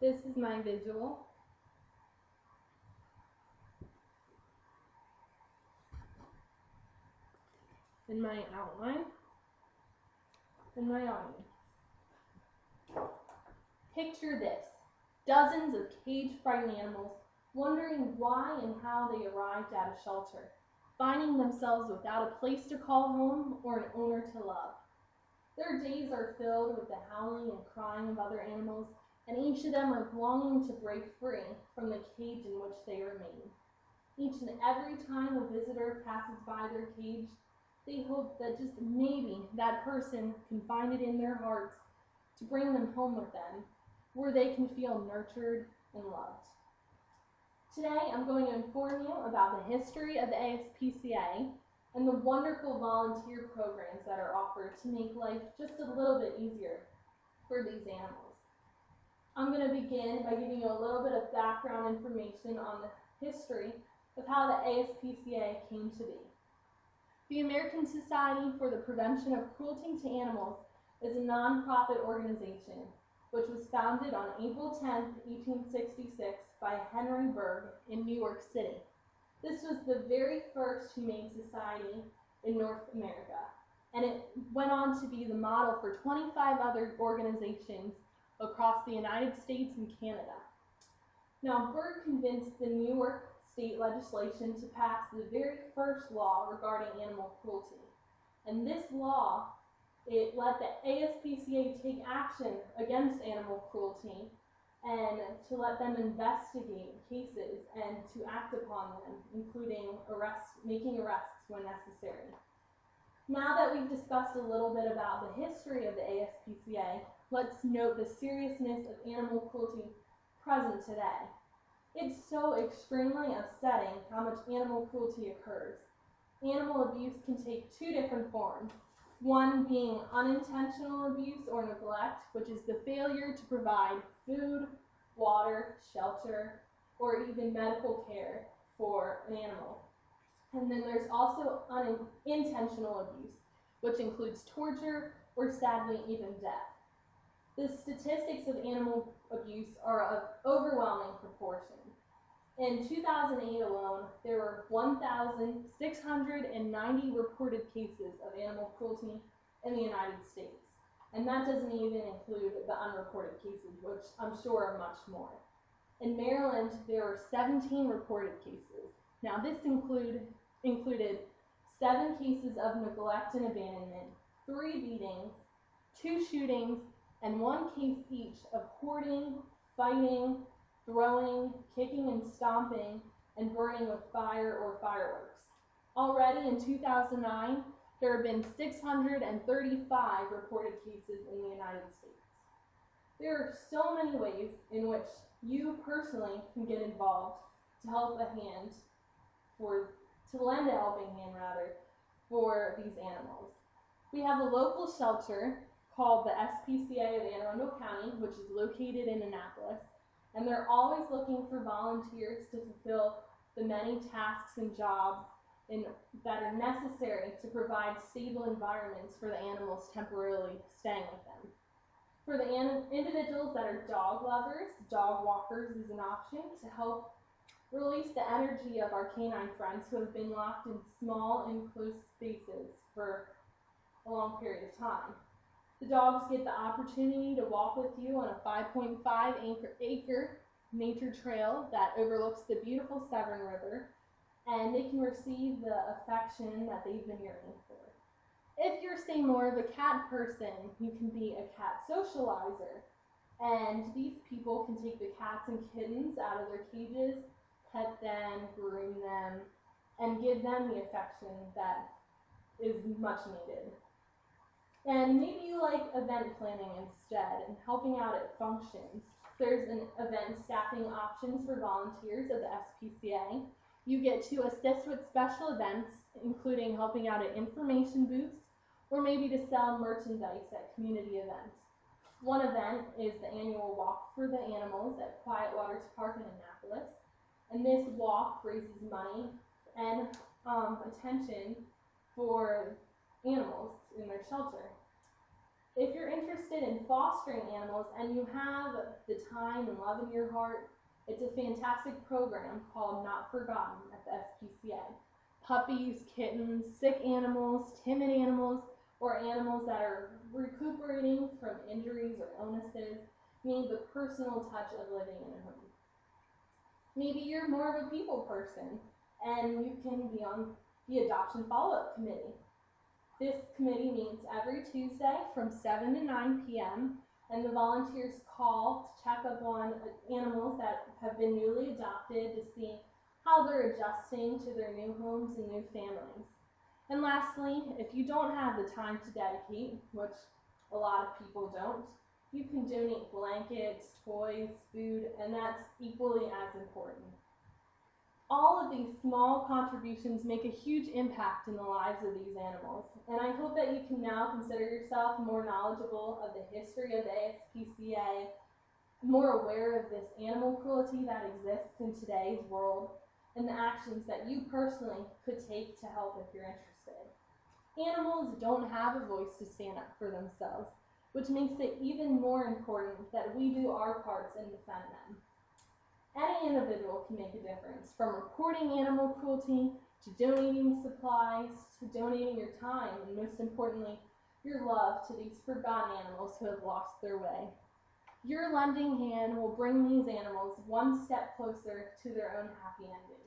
This is my visual. And my outline. And my audience. Picture this. Dozens of cage-frightened animals wondering why and how they arrived at a shelter, finding themselves without a place to call home or an owner to love. Their days are filled with the howling and crying of other animals, and each of them are longing to break free from the cage in which they remain. Each and every time a visitor passes by their cage, they hope that just maybe that person can find it in their hearts to bring them home with them, where they can feel nurtured and loved. Today, I'm going to inform you about the history of the ASPCA and the wonderful volunteer programs that are offered to make life just a little bit easier for these animals. I'm going to begin by giving you a little bit of background information on the history of how the ASPCA came to be. The American Society for the Prevention of Cruelty to Animals is a nonprofit organization which was founded on April 10, 1866 by Henry Bergh in New York City. This was the very first humane society in North America, and it went on to be the model for 25 other organizations across the United States and Canada. Now, Bergh convinced the New York state legislation to pass the very first law regarding animal cruelty. And this law, it let the ASPCA take action against animal cruelty and to let them investigate cases and to act upon them, including making arrests when necessary. Now that we've discussed a little bit about the history of the ASPCA, let's note the seriousness of animal cruelty present today. It's so extremely upsetting how much animal cruelty occurs. Animal abuse can take two different forms. One being unintentional abuse or neglect, which is the failure to provide food, water, shelter, or even medical care for an animal. And then there's also unintentional abuse, which includes torture or sadly even death. The statistics of animal abuse are of overwhelming proportion. In 2008 alone, there were 1,690 reported cases of animal cruelty in the United States. And that doesn't even include the unreported cases, which I'm sure are much more. In Maryland, there were 17 reported cases. Now, this included 7 cases of neglect and abandonment, 3 beatings, 2 shootings, and 1 case each of hoarding, fighting, throwing, kicking and stomping, and burning with fire or fireworks. Already in 2009, there have been 635 reported cases in the United States. There are so many ways in which you personally can get involved to lend a helping hand for these animals. We have a local shelter called the ASPCA of Anne Arundel County, which is located in Annapolis, and they're always looking for volunteers to fulfill the many tasks and jobs that are necessary to provide stable environments for the animals temporarily staying with them. For the individuals that are dog lovers, dog walkers is an option to help release the energy of our canine friends who have been locked in small enclosed spaces for a long period of time. The dogs get the opportunity to walk with you on a 5.5-acre nature trail that overlooks the beautiful Severn River, and they can receive the affection that they've been yearning for. If you're, say, more of a cat person, you can be a cat socializer, and these people can take the cats and kittens out of their cages, pet them, groom them, and give them the affection that is much needed. And maybe you like event planning instead and helping out at functions. There's an event staffing options for volunteers of the ASPCA. You get to assist with special events, including helping out at information booths or maybe to sell merchandise at community events. One event is the annual Walk for the Animals at Quiet Waters Park in Annapolis. And this walk raises money and attention for animals in their shelter. If you're interested in fostering animals and you have the time and love in your heart, it's a fantastic program called Not Forgotten at the ASPCA. Puppies, kittens, sick animals, timid animals, or animals that are recuperating from injuries or illnesses need the personal touch of living in a home. Maybe you're more of a people person and you can be on the adoption follow-up committee. This committee meets every Tuesday from 7 to 9 p.m. and the volunteers call to check up on animals that have been newly adopted to see how they're adjusting to their new homes and new families. And lastly, if you don't have the time to dedicate, which a lot of people don't, you can donate blankets, toys, food, and that's equally as important. All of these small contributions make a huge impact in the lives of these animals, and I hope that you can now consider yourself more knowledgeable of the history of the ASPCA, more aware of this animal cruelty that exists in today's world, and the actions that you personally could take to help if you're interested. Animals don't have a voice to stand up for themselves, which makes it even more important that we do our parts and defend them. Any individual can make a difference, from reporting animal cruelty to donating supplies to donating your time and, most importantly, your love to these forgotten animals who have lost their way. Your lending hand will bring these animals one step closer to their own happy ending.